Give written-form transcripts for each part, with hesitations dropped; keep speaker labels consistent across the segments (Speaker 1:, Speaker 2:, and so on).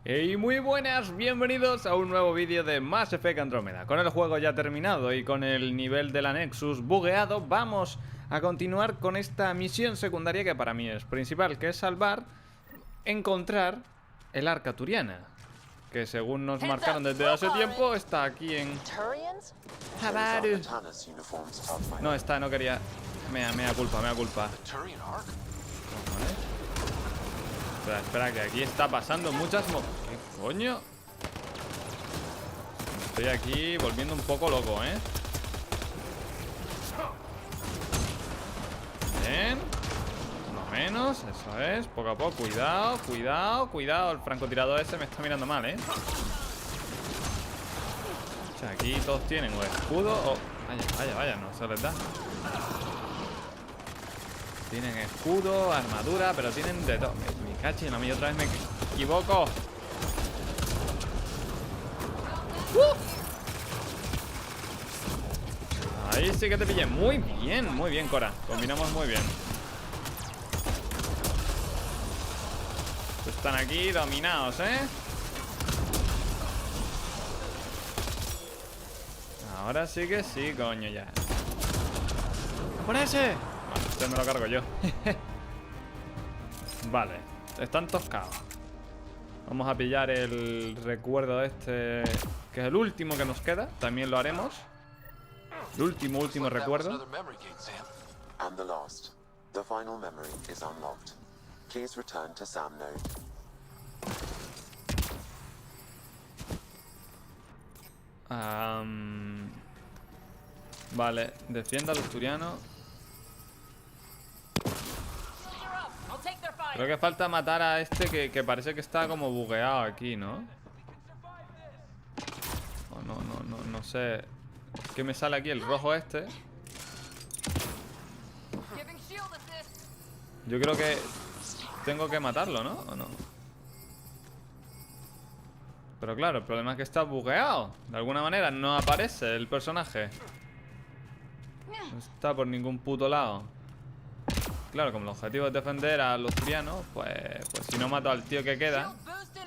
Speaker 1: Y muy buenas, bienvenidos a un nuevo vídeo de Mass Effect Andromeda. Con el juego ya terminado y con el nivel de la Nexus bugueado, vamos a continuar con esta misión secundaria que para mí es principal, que es encontrar el Arca Turiana, que según nos marcaron desde hace tiempo, está aquí en... No, no quería... Mea culpa. Espera, que aquí está pasando muchas ¿Qué coño? Estoy aquí volviendo un poco loco, ¿eh? Bien. Uno menos, eso es. Poco a poco, cuidado. El francotirador ese me está mirando mal, ¿eh? O sea, aquí todos tienen o escudo o... Vaya, no se les da. Tienen escudo, armadura, pero tienen de todo. Me cachen, a mí otra vez me equivoco. Ahí sí que te pillé. Muy bien, Cora. Combinamos muy bien. Están aquí dominados, ¿eh? Ahora sí que sí, coño, ya. ¡Por ese! Este me lo cargo yo. Vale, están toscados. Vamos a pillar el recuerdo este, que es el último que nos queda. También lo haremos. El último recuerdo. Vale, defienda al asturiano. Creo que falta matar a este que parece que está como bugueado aquí, ¿no? Oh, no sé. ¿Qué me sale aquí? El rojo este. Yo creo que tengo que matarlo, ¿no? ¿O no? Pero claro, el problema es que está bugueado. De alguna manera no aparece el personaje. No está por ningún puto lado. Claro, como el objetivo es defender a los turianos, pues si no mato al tío que queda.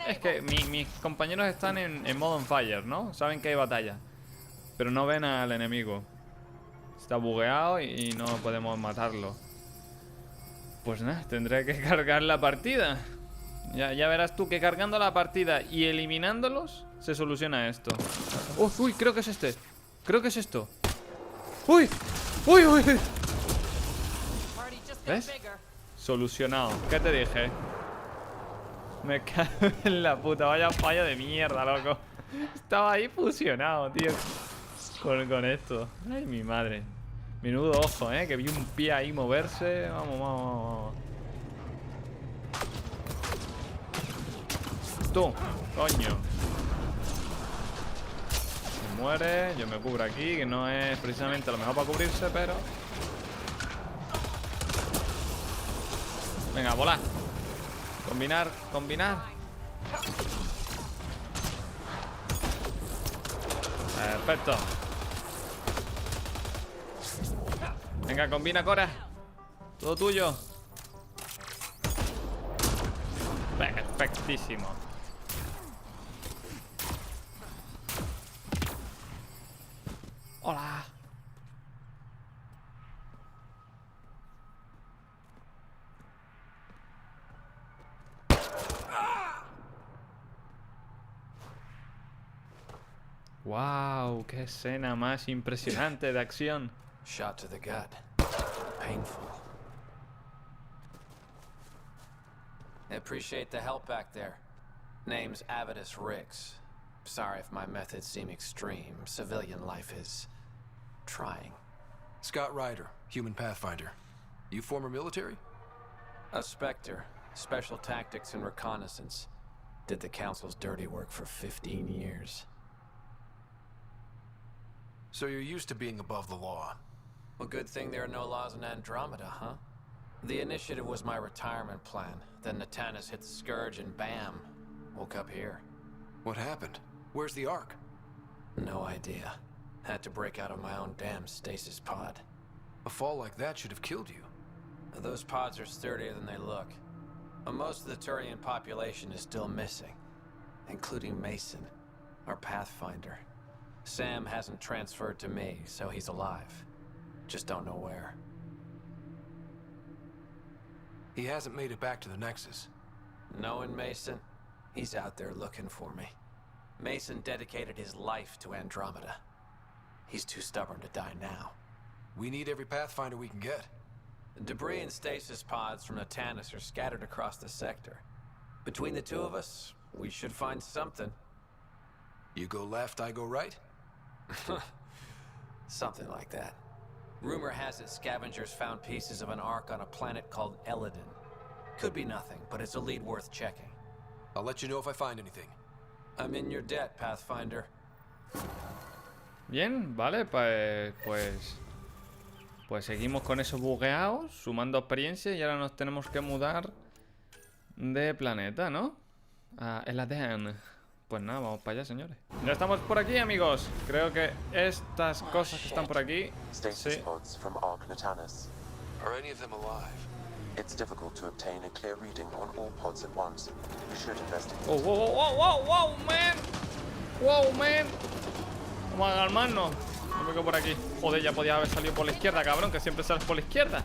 Speaker 1: Es que mis compañeros están en modo on fire, ¿no? Saben que hay batalla, pero no ven al enemigo. Está bugueado y no podemos matarlo. Pues nada, tendré que cargar la partida. Ya verás tú que cargando la partida y eliminándolos se soluciona esto. Uy, creo que es este. Creo que es esto. Uy. ¿Ves? Solucionado. ¿Qué te dije? Me cago en la puta. Vaya fallo de mierda, loco. Estaba ahí fusionado, tío. Con esto. Ay, mi madre. Menudo ojo, que vi un pie ahí moverse. Vamos. Tú, coño. Se muere. Yo me cubro aquí, que no es precisamente lo mejor para cubrirse, pero... Venga, volar. Combinar. Perfecto. Venga, combina, Cora. Todo tuyo. Perfectísimo. Hola. Wow, qué escena más impresionante de acción.
Speaker 2: Shot to the gut. Painful. I appreciate the help back there. Name's Avidus Rix. Sorry if my methods seem extreme. Civilian life is... trying.
Speaker 3: Scott Ryder, human pathfinder. You former military?
Speaker 2: A Spectre. Special tactics and reconnaissance. Did the Council's dirty work for 15 years.
Speaker 3: So you're used to being above the law.
Speaker 2: Well, good thing there are no laws in Andromeda, huh? The initiative was my retirement plan. Then Natanis hit the Scourge and bam, woke up here.
Speaker 3: What happened? Where's the Ark?
Speaker 2: No idea. Had to break out of my own damn stasis pod.
Speaker 3: A fall like that should have killed you.
Speaker 2: Those pods are sturdier than they look. But most of the Turian population is still missing. including Mason, our Pathfinder. Sam hasn't transferred to me, so he's alive. Just don't know where.
Speaker 3: He hasn't made it back to the Nexus.
Speaker 2: Knowing Mason, he's out there looking for me. Mason dedicated his life to Andromeda. He's too stubborn to die now.
Speaker 3: We need every Pathfinder we can get.
Speaker 2: Debris and stasis pods from Natanus are scattered across the sector. Between the two of us, we should find something.
Speaker 3: You go left, I go right?
Speaker 2: Something like that. Rumor has it scavengers found pieces of an ark on a planet called Eladin. Could be nothing, but it's a lead worth checking.
Speaker 3: I'll let you know if I find anything.
Speaker 2: I'm in your debt, Pathfinder.
Speaker 1: Bien, vale, pues seguimos con esos bugueados, sumando experiencia y ahora nos tenemos que mudar de planeta, ¿no? A Eladin. Pues nada, vamos para allá, señores. Ya estamos por aquí, amigos. Creo que estas cosas que están por aquí...
Speaker 4: Stasis
Speaker 1: Sí.
Speaker 4: pods from Arc Natanus.
Speaker 3: Are any of them alive?
Speaker 4: It's difficult to obtain a clear reading on all pods at once. We should investigate.
Speaker 1: ¡Oh, wow, wow, wow, wow, man! ¡Wow, man! Vamos a calmarnos. No me quedo por aquí. Joder, ya podía haber salido por la izquierda, cabrón, que siempre sales por la izquierda.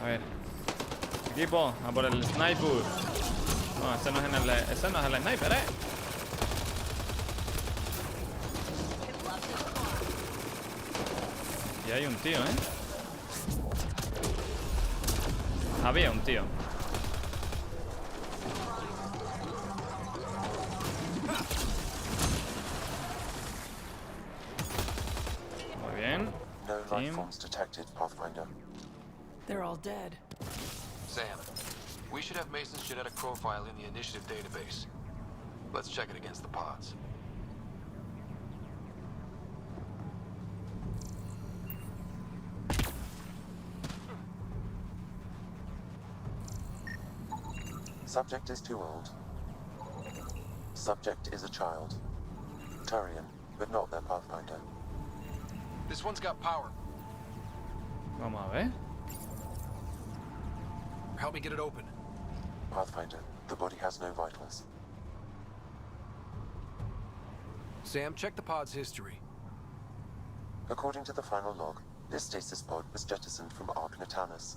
Speaker 1: A ver. Equipo, a por el sniper. No, ese no es el sniper, Y hay un tío, Había un tío. Muy bien.
Speaker 4: No life
Speaker 1: Team.
Speaker 4: forms detected, Pathfinder.
Speaker 5: They're all dead.
Speaker 3: Sam, we should have Mason's genetic profile in the initiative database. Let's check it against the pods.
Speaker 4: Subject is too old. Subject is a child. Turian, but not their Pathfinder.
Speaker 3: This one's got power.
Speaker 1: Vamos a ver.
Speaker 3: Help me get it open.
Speaker 4: Pathfinder, the body has no vitals.
Speaker 3: Sam, check the pod's history.
Speaker 4: According to the final log, this stasis pod was jettisoned from Arc Natanus.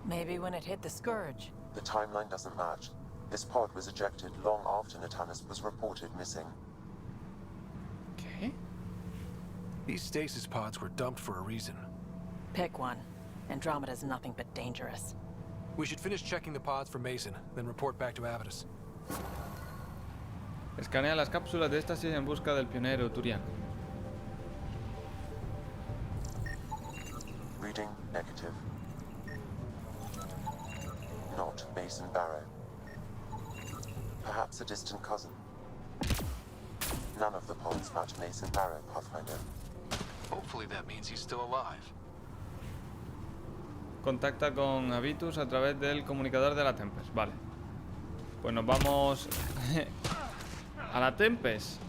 Speaker 5: Maybe when it hit the Scourge.
Speaker 4: The timeline doesn't match. This pod was ejected long after Natanus was reported missing.
Speaker 1: ¿Qué?
Speaker 3: These stasis pods were dumped for a reason.
Speaker 5: Pick one. Andromeda's nothing but dangerous.
Speaker 3: We should finish checking the pods for Mason, then report back to Avidus.
Speaker 1: Escanea las cápsulas de éxtasis en busca del pionero turiano.
Speaker 4: Reading negative. Not Mason Barrow. Perhaps a distant cousin. None of the pods match Mason Barrow, Pathfinder.
Speaker 3: Hopefully that means he's still alive.
Speaker 1: Contacta con Habitus a través del comunicador de la Tempest. Vale. Pues nos vamos a la Tempest.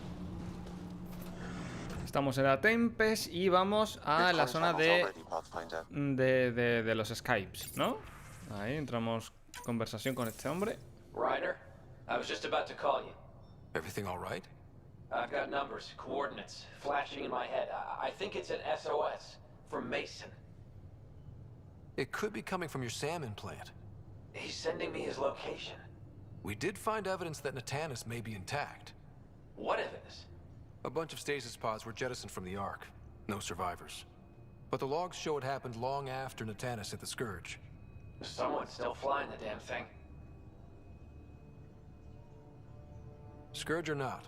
Speaker 1: Estamos en la Tempest y vamos a la zona de los Skypes, ¿no? Ahí entramos conversación con este hombre.
Speaker 2: Ryder, I was just about to call you.
Speaker 3: Everything all right?
Speaker 2: I've got numbers, coordinates, flashing in my head. I think it's an SOS from Mason.
Speaker 3: It could be coming from your salmon plant.
Speaker 2: He's sending me his location.
Speaker 3: We did find evidence that Natanus may be intact.
Speaker 2: What evidence?
Speaker 3: A bunch of stasis pods were jettisoned from the Ark. No survivors. But the logs show it happened long after Natanus hit the Scourge.
Speaker 2: Someone's still flying the damn thing.
Speaker 3: Scourge or not,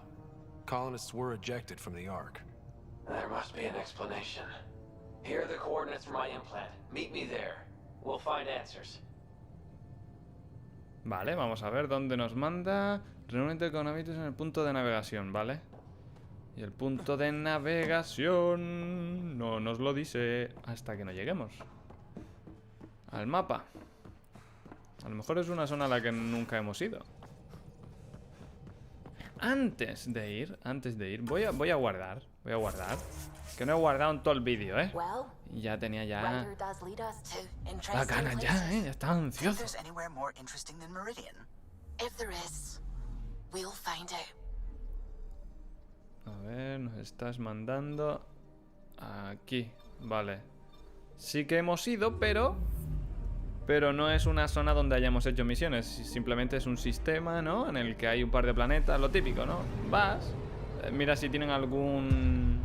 Speaker 3: colonists were ejected from the Ark.
Speaker 2: There must be an explanation. Here are the coordinates for my implant. Meet me there. We'll find answers.
Speaker 1: Vale, vamos a ver dónde nos manda. Reúnete con Habitus en el punto de navegación, ¿vale? Y el punto de navegación no nos lo dice hasta que no lleguemos al mapa. A lo mejor es una zona a la que nunca hemos ido. Antes de ir, voy a guardar. Que no he guardado en todo el vídeo, ¿eh? Y ya tenía ya las ganas ya, ¿eh? Ya estaba ansioso.
Speaker 5: If there is, we'll find out.
Speaker 1: A ver, nos estás mandando aquí. Vale. Sí que hemos ido, pero no es una zona donde hayamos hecho misiones. Simplemente es un sistema, ¿no? En el que hay un par de planetas, lo típico, ¿no? Vas, mira si tienen algún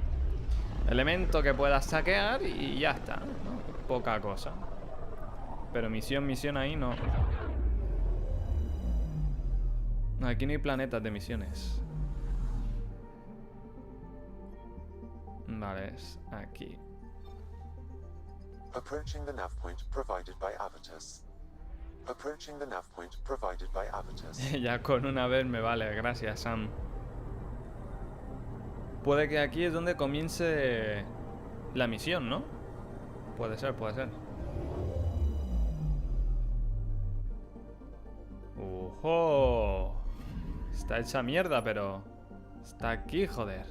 Speaker 1: elemento que puedas saquear y ya está, ¿no? Poca cosa. Pero misión ahí no. No, aquí no hay planetas de misiones. Vale, es aquí.
Speaker 4: Approaching the nav point provided by Avitus. Approaching the nav point provided by Avitus.
Speaker 1: Ya con una vez me vale, gracias, Sam. Puede que aquí es donde comience la misión, ¿no? Puede ser, puede ser. ¡Ojo! Está hecha mierda, pero está aquí, joder.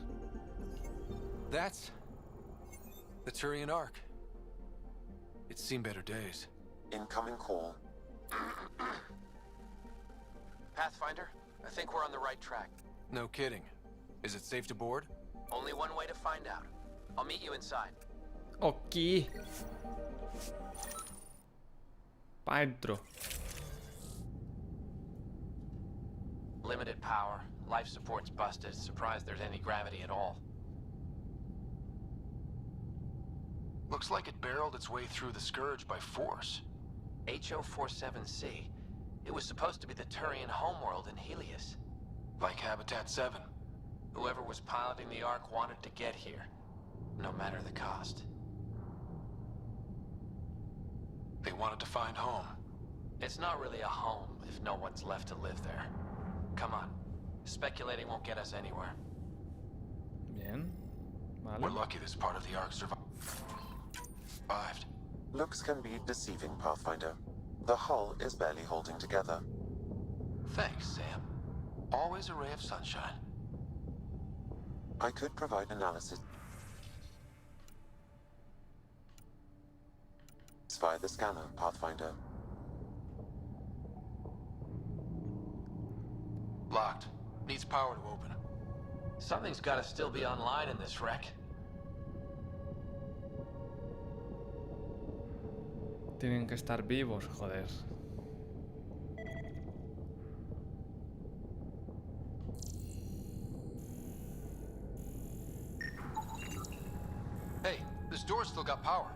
Speaker 3: That's the Turian Arc. It's seen better days.
Speaker 4: Incoming call.
Speaker 2: Pathfinder, I think we're on the right track.
Speaker 3: No kidding. Is it safe to board?
Speaker 2: Only one way to find out. I'll meet you inside.
Speaker 1: Aquí. Pa' dentro.
Speaker 2: Limited power. Life support's busted. Surprised there's any gravity at all.
Speaker 3: Looks like it barreled its way through the Scourge by force.
Speaker 2: HO-47C. It was supposed to be the Turian homeworld in Helios.
Speaker 3: Like Habitat 7.
Speaker 2: Whoever was piloting the Ark wanted to get here, no matter the cost.
Speaker 3: They wanted to find home.
Speaker 2: It's not really a home if no one's left to live there. Come on. Speculating won't get us anywhere.
Speaker 1: Bien. Vale.
Speaker 3: We're lucky this part of the Ark survived.
Speaker 4: Looks can be deceiving, Pathfinder. The hull is barely holding together.
Speaker 3: Thanks, Sam. Always a ray of sunshine.
Speaker 4: I could provide analysis via the scanner, Pathfinder.
Speaker 3: Locked. Needs power to open.
Speaker 2: Something's gotta still be online in this wreck.
Speaker 1: Tienen que estar vivos, joder.
Speaker 3: Hey, this door's still got power.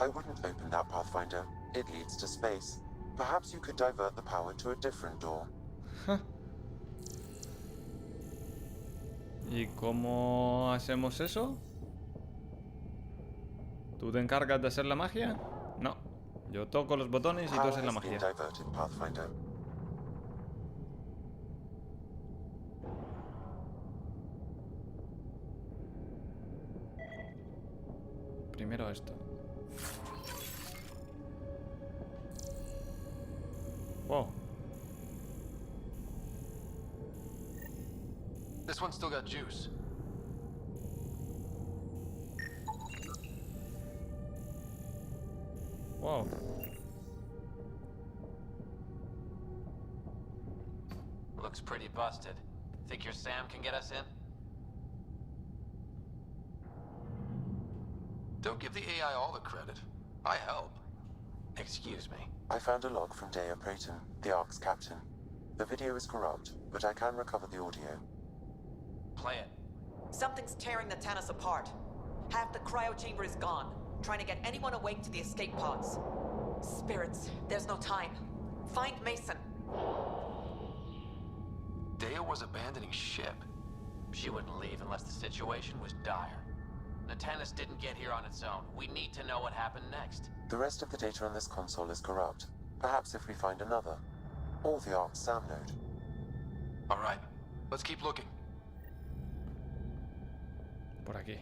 Speaker 4: I wouldn't open that, Pathfinder. It leads to space. Perhaps you could divert the power to a different door.
Speaker 1: ¿Y cómo hacemos eso? ¿Tú te encargas de hacer la magia? No. Yo toco los botones y tú haces la
Speaker 4: Power has been
Speaker 1: magia.
Speaker 4: diverted, Pathfinder.
Speaker 1: Primero esto. Oh.
Speaker 3: This one's still got juice.
Speaker 1: Wow.
Speaker 2: Looks pretty busted. Think your Sam can get us in?
Speaker 3: Don't give the AI all the credit. I help.
Speaker 2: Excuse me.
Speaker 4: I found a log from Dea Prayton, the Ark's captain. The video is corrupt, but I can recover the audio.
Speaker 2: Play it.
Speaker 6: Something's tearing the Tannis apart. Half the cryo chamber is gone, trying to get anyone awake to the escape pods. Spirits, there's no time. Find Mason.
Speaker 3: Dea was abandoning ship.
Speaker 2: She wouldn't leave unless the situation was dire. Natanus didn't get here on its own. We need to know what happened next.
Speaker 4: The rest of the data on this console is corrupt. Perhaps if we find another. Or the Ark's SAM node.
Speaker 3: All right, let's keep looking.
Speaker 1: Por aquí.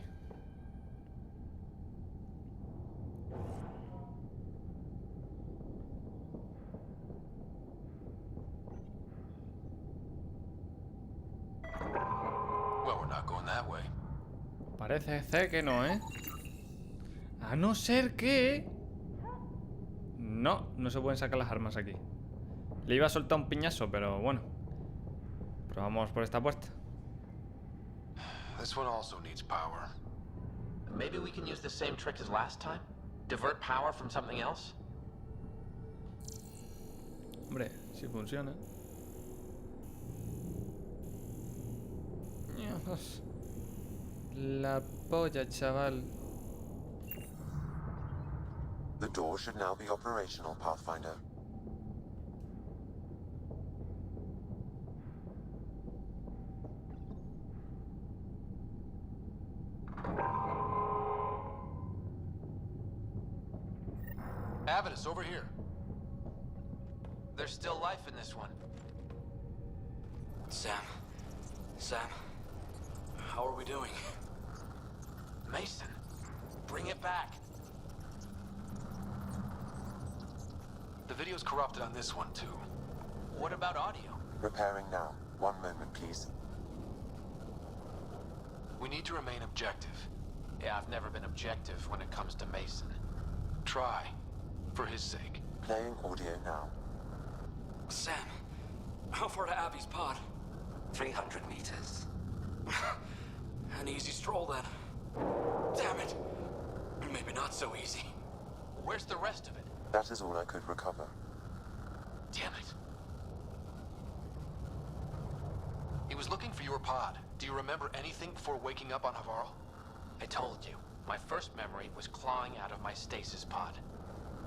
Speaker 3: Well, we're not going that way.
Speaker 1: Parece ser que no, ¿eh? A no ser que... No, no se pueden sacar las armas aquí. Le iba a soltar un piñazo, pero bueno. Probamos por esta puerta.
Speaker 3: This one also needs power.
Speaker 2: Maybe we can use the same trick as last time? Divert power from something else?
Speaker 1: Hombre, si funciona. Dios. La polla, chaval.
Speaker 4: The door should now be operational, Pathfinder.
Speaker 3: Avidus, over here.
Speaker 2: There's still life in this one.
Speaker 7: Sam, how are we doing?
Speaker 2: Mason, bring it back.
Speaker 3: The video's corrupted on this one, too.
Speaker 2: What about audio?
Speaker 4: Repairing now. 1 moment, please.
Speaker 3: We need to remain objective.
Speaker 2: Yeah, I've never been objective when it comes to Mason.
Speaker 3: Try. For his sake.
Speaker 4: Playing audio now.
Speaker 7: Sam, how far to Abby's pod?
Speaker 8: 300 meters.
Speaker 7: An easy stroll then. Damn it! Maybe not so easy.
Speaker 2: Where's the rest of it?
Speaker 4: That is all I could recover.
Speaker 2: Damn it.
Speaker 3: He was looking for your pod. Do you remember anything before waking up on Havarl?
Speaker 2: I told you. My first memory was clawing out of my stasis pod.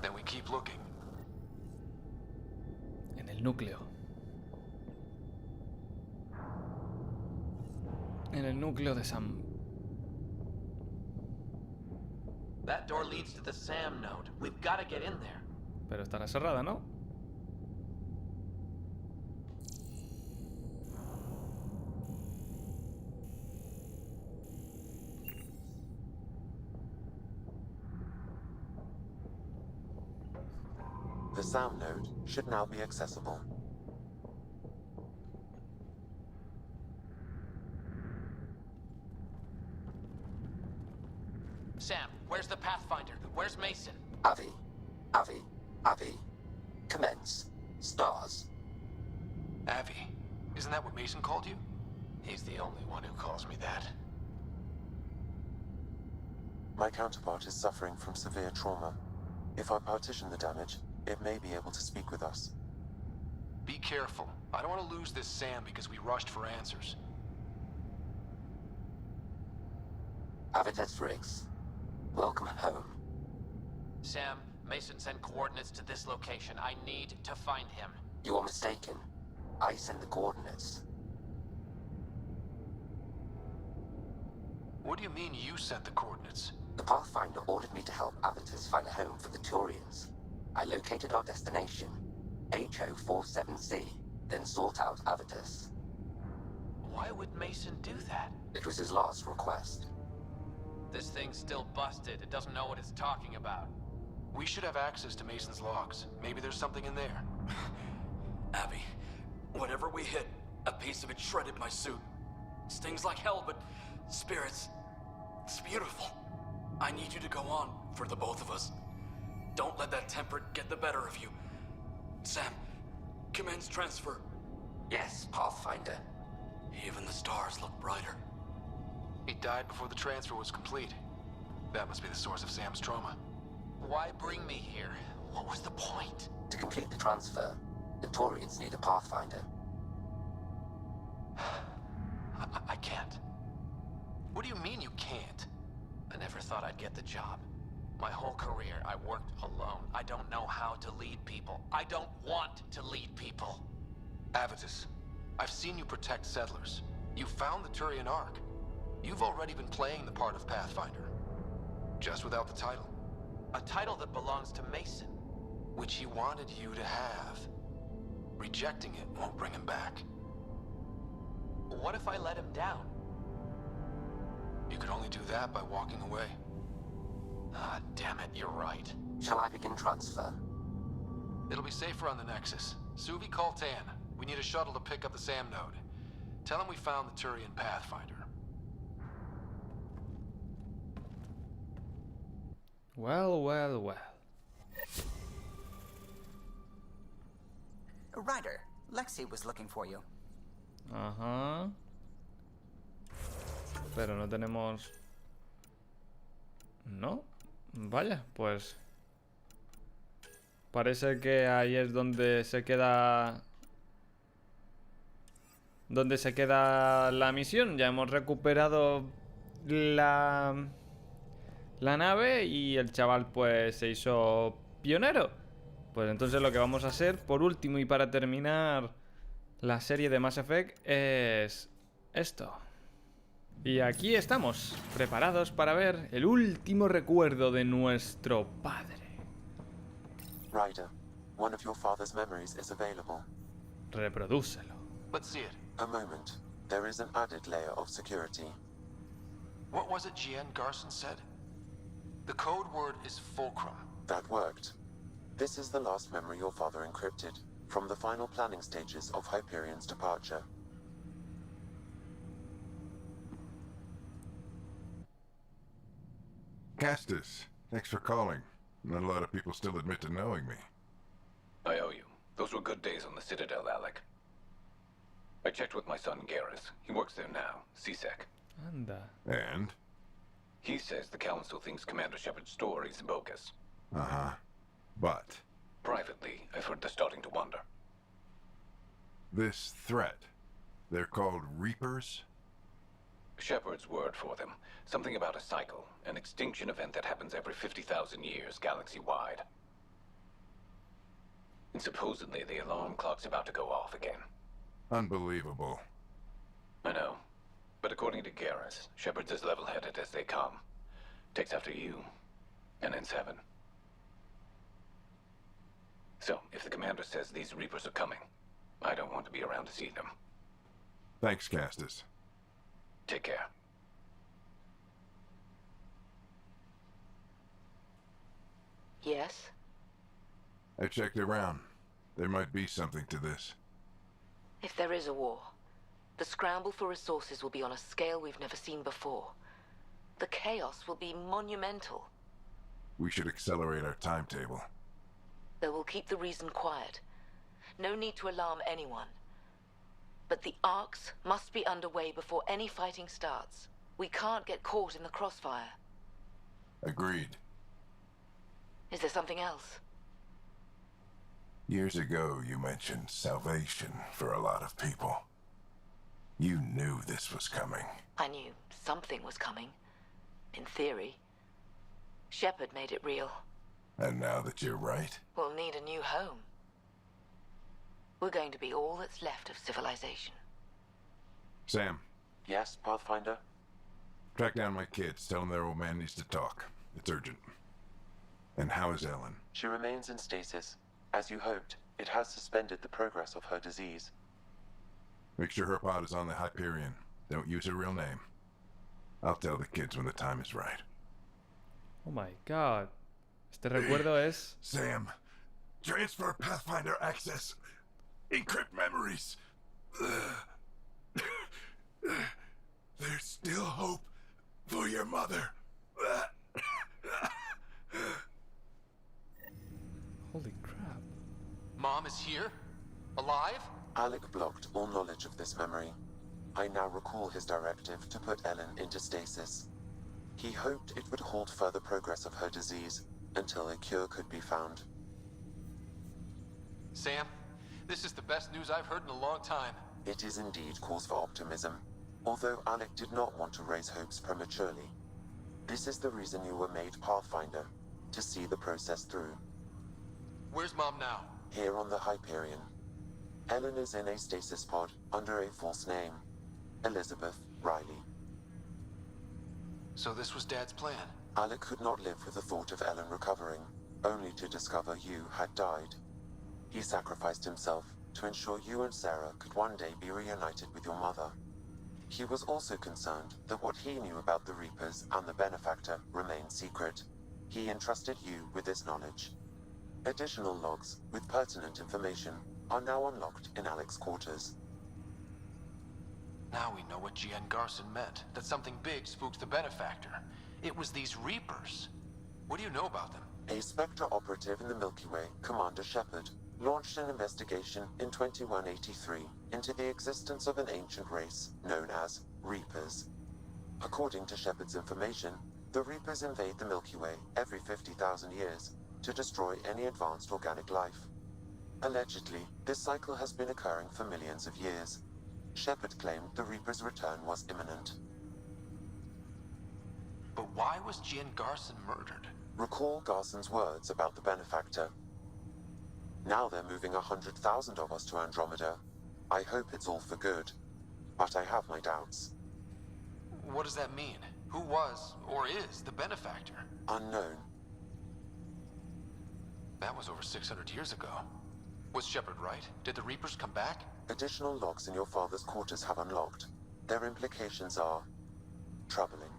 Speaker 3: Then we keep looking.
Speaker 1: En el núcleo. En el núcleo de Sam.
Speaker 2: That door leads to the Sam node. We've got to get in there.
Speaker 1: Pero estará cerrada, ¿no?
Speaker 4: The SAM node should now be accessible.
Speaker 2: Sam, where's the Pathfinder? Where's Mason?
Speaker 8: Avi. Commence. Stars.
Speaker 3: Avi. Isn't that what Mason called you?
Speaker 2: He's the only one who calls me that.
Speaker 4: My counterpart is suffering from severe trauma. If I partition the damage, it may be able to speak with us.
Speaker 3: Be careful. I don't want to lose this Sam because we rushed for answers.
Speaker 8: Avitus Riggs. Welcome home.
Speaker 2: Sam, Mason sent coordinates to this location. I need to find him.
Speaker 8: You are mistaken. I send the coordinates.
Speaker 3: What do you mean you sent the coordinates?
Speaker 8: The Pathfinder ordered me to help Avitus find a home for the Turians. I located our destination, HO47C, then sought out Avitus.
Speaker 2: Why would Mason do that?
Speaker 8: It was his last request.
Speaker 2: This thing's still busted. It doesn't know what it's talking about.
Speaker 3: We should have access to Mason's logs. Maybe there's something in there.
Speaker 7: Abby, whatever we hit, a piece of it shredded my suit. Stings like hell, but spirits, it's beautiful. I need you to go on for the both of us. Don't let that temper get the better of you. Sam, commence transfer.
Speaker 8: Yes, Pathfinder.
Speaker 7: Even the stars look brighter.
Speaker 3: He died before the transfer was complete. That must be the source of Sam's trauma.
Speaker 2: Why bring me here? What was the point?
Speaker 8: To complete the transfer, the Turians need a Pathfinder.
Speaker 2: I can't.
Speaker 3: What do you mean you can't?
Speaker 2: I never thought I'd get the job. My whole career, I worked alone. I don't know how to lead people. I don't want to lead people.
Speaker 3: Avitus, I've seen you protect settlers. You found the Turian Ark. You've already been playing the part of Pathfinder. Just without the title.
Speaker 2: A title that belongs to Mason.
Speaker 3: Which he wanted you to have. Rejecting it won't bring him back.
Speaker 2: What if I let him down?
Speaker 3: You could only do that by walking away.
Speaker 2: Ah, damn it, you're right.
Speaker 8: Shall I begin transfer?
Speaker 3: It'll be safer on the Nexus. Suvi, call Tan. We need a shuttle to pick up the SAM node. Tell him we found the Turian Pathfinder.
Speaker 1: Well.
Speaker 9: Ryder, Lexi was looking for you.
Speaker 1: Ajá. Pero no tenemos... ¿No? Vaya, pues... Parece que ahí es donde se queda... Donde se queda la misión. Ya hemos recuperado la nave y el chaval pues se hizo pionero. Pues entonces lo que vamos a hacer por último y para terminar la serie de Mass Effect es esto. Y aquí estamos, preparados para ver el último recuerdo de nuestro padre.
Speaker 4: Ryder, one of your father's memories is available.
Speaker 1: Reprodúcelo.
Speaker 3: Let's see it.
Speaker 4: A moment. There is an added layer of security.
Speaker 3: What was it GN Garson said? The code word is fulcrum.
Speaker 4: That worked. This is the last memory your father encrypted, from the final planning stages of Hyperion's departure.
Speaker 10: Castus, thanks for calling. Not a lot of people still admit to knowing me.
Speaker 11: I owe you. Those were good days on the Citadel, Alec. I checked with my son, Garrus. He works there now, CSEC.
Speaker 1: Anda.
Speaker 10: And?
Speaker 11: He says the Council thinks Commander Shepard's story is bogus.
Speaker 10: Uh-huh. But?
Speaker 11: Privately, I've heard they're starting to wonder.
Speaker 10: This threat, they're called Reapers?
Speaker 11: Shepard's word for them. Something about a cycle, an extinction event that happens every 50,000 years, galaxy-wide. And supposedly the alarm clock's about to go off again.
Speaker 10: Unbelievable.
Speaker 11: I know. But according to Garrus, Shepard's as level-headed as they come. Takes after you, and ends heaven. So, if the commander says these Reapers are coming, I don't want to be around to see them.
Speaker 10: Thanks, Castus.
Speaker 11: Take care.
Speaker 5: Yes?
Speaker 10: I checked around. There might be something to this.
Speaker 5: If there is a war, the scramble for resources will be on a scale we've never seen before. The chaos will be monumental.
Speaker 10: We should accelerate our timetable.
Speaker 5: Though we'll keep the reason quiet. No need to alarm anyone. But the arcs must be underway before any fighting starts. We can't get caught in the crossfire.
Speaker 10: Agreed.
Speaker 5: Is there something else?
Speaker 10: Years ago, you mentioned salvation for a lot of people. You knew this was coming.
Speaker 5: I knew something was coming. In theory. Shepard made it real.
Speaker 10: And now that you're right?
Speaker 5: We'll need a new home. We're going to be all that's left of civilization.
Speaker 10: Sam,
Speaker 4: Yes, Pathfinder?
Speaker 10: track down my kids. Tell them their old man needs to talk. It's urgent. And how is Ellen?
Speaker 4: She remains in stasis. As you hoped, it has suspended the progress of her disease.
Speaker 10: Make sure her pod is on the Hyperion. Don't use her real name. I'll tell the kids when the time is right.
Speaker 1: Oh my god. Este recuerdo es...
Speaker 10: Sam, transfer Pathfinder access. Encrypt memories. There's still hope for your mother.
Speaker 1: Holy crap.
Speaker 3: Mom is here? Alive?
Speaker 4: Alec blocked all knowledge of this memory. I now recall his directive to put Ellen into stasis. He hoped it would halt further progress of her disease until a cure could be found.
Speaker 3: Sam, this is the best news I've heard in a long time.
Speaker 4: It is indeed cause for optimism, although Alec did not want to raise hopes prematurely. This is the reason you were made Pathfinder, to see the process through.
Speaker 3: Where's Mom now?
Speaker 4: Here on the Hyperion. Ellen is in a stasis pod under a false name. Elizabeth Riley.
Speaker 3: So this was Dad's plan.
Speaker 4: Alec could not live with the thought of Ellen recovering, only to discover you had died. He sacrificed himself to ensure you and Sarah could one day be reunited with your mother. He was also concerned that what he knew about the Reapers and the Benefactor remained secret. He entrusted you with this knowledge. Additional logs with pertinent information are now unlocked in Alec's quarters.
Speaker 3: Now we know what GN Garson meant, that something big spooks the Benefactor. It was these Reapers. What do you know about them?
Speaker 4: A Spectre operative in the Milky Way, Commander Shepard, launched an investigation in 2183 into the existence of an ancient race known as Reapers. According to Shepard's information, the Reapers invade the Milky Way every 50,000 years to destroy any advanced organic life. Allegedly, this cycle has been occurring for millions of years. Shepard claimed the Reapers' return was imminent.
Speaker 3: But why was Jin Garson murdered?
Speaker 4: Recall Garson's words about the benefactor. Now they're moving 100,000 of us to Andromeda. I hope it's all for good, but I have my doubts.
Speaker 3: What does that mean? Who was, or is, the benefactor?
Speaker 4: Unknown.
Speaker 3: That was over 600 years ago. Was Shepard right? Did the Reapers come back?
Speaker 4: Additional logs in your father's quarters have unlocked. Their implications are troubling.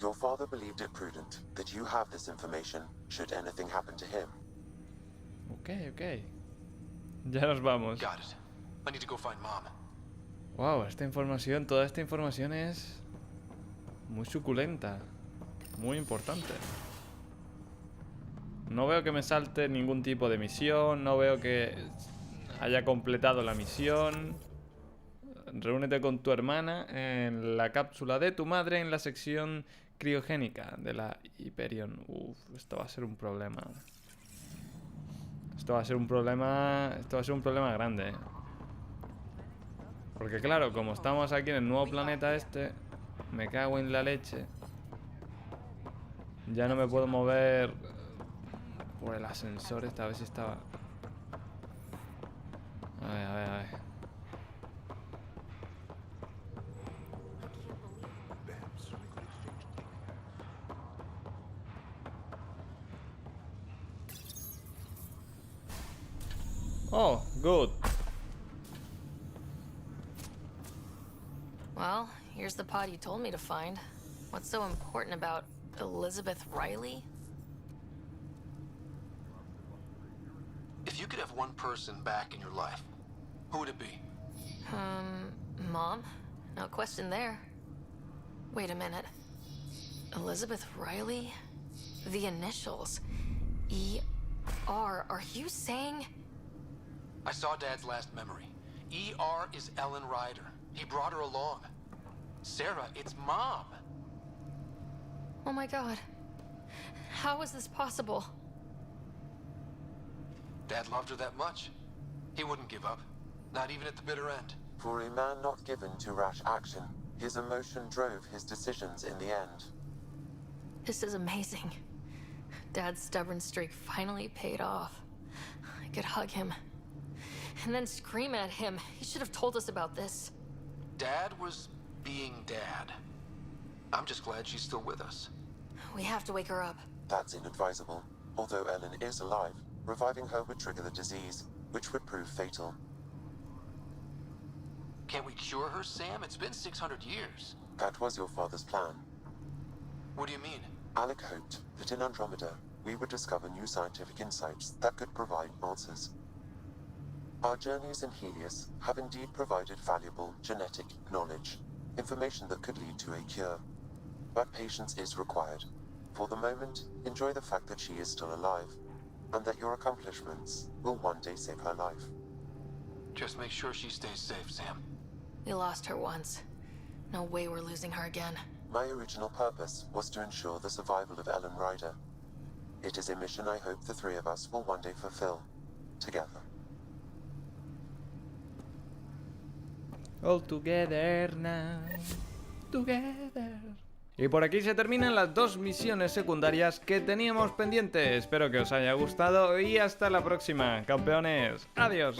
Speaker 4: Your father believed it prudent that you have this information should anything happen to him.
Speaker 1: Ok. Ya nos vamos.
Speaker 3: Got it. I need to go find Mom.
Speaker 1: Wow, toda esta información es muy suculenta, muy importante. No veo que me salte ningún tipo de misión, no veo que haya completado la misión. Reúnete con tu hermana en la cápsula de tu madre en la sección criogénica de la Hyperion. Uf, esto va a ser un problema. Esto va a ser un problema grande. Porque claro, como estamos aquí en el nuevo planeta este, me cago en la leche. Ya no me puedo mover por el ascensor esta vez estaba. A ver. Oh, good.
Speaker 12: Well, here's the pod you told me to find. What's so important about Elizabeth Riley?
Speaker 3: If you could have one person back in your life, who would it be?
Speaker 12: Mom? No question there. Wait a minute. Elizabeth Riley? The initials. E.R. Are you saying?
Speaker 3: I saw Dad's last memory. E.R. is Ellen Ryder. He brought her along. Sarah, it's Mom.
Speaker 12: Oh my god. How is this possible?
Speaker 3: Dad loved her that much. He wouldn't give up. Not even at the bitter end.
Speaker 4: For a man not given to rash action, his emotion drove his decisions in the end.
Speaker 12: This is amazing. Dad's stubborn streak finally paid off. I could hug him. And then scream at him. He should have told us about this.
Speaker 3: Dad was being Dad. I'm just glad she's still with us.
Speaker 12: We have to wake her up.
Speaker 4: That's inadvisable. Although Ellen is alive, reviving her would trigger the disease, which would prove fatal.
Speaker 3: Can't we cure her, Sam? It's been 600 years.
Speaker 4: That was your father's plan.
Speaker 3: What do you mean?
Speaker 4: Alec hoped that in Andromeda, we would discover new scientific insights that could provide answers. Our journeys in Helios have indeed provided valuable genetic knowledge, information that could lead to a cure. But patience is required. For the moment, enjoy the fact that she is still alive, and that your accomplishments will one day save her life.
Speaker 3: Just make sure she stays safe, Sam.
Speaker 12: We lost her once. No way we're losing her again.
Speaker 4: My original purpose was to ensure the survival of Ellen Ryder. It is a mission I hope the three of us will one day fulfill, together.
Speaker 1: All together now, together. Y por aquí se terminan las dos misiones secundarias que teníamos pendientes. Espero que os haya gustado y hasta la próxima, campeones. Adiós.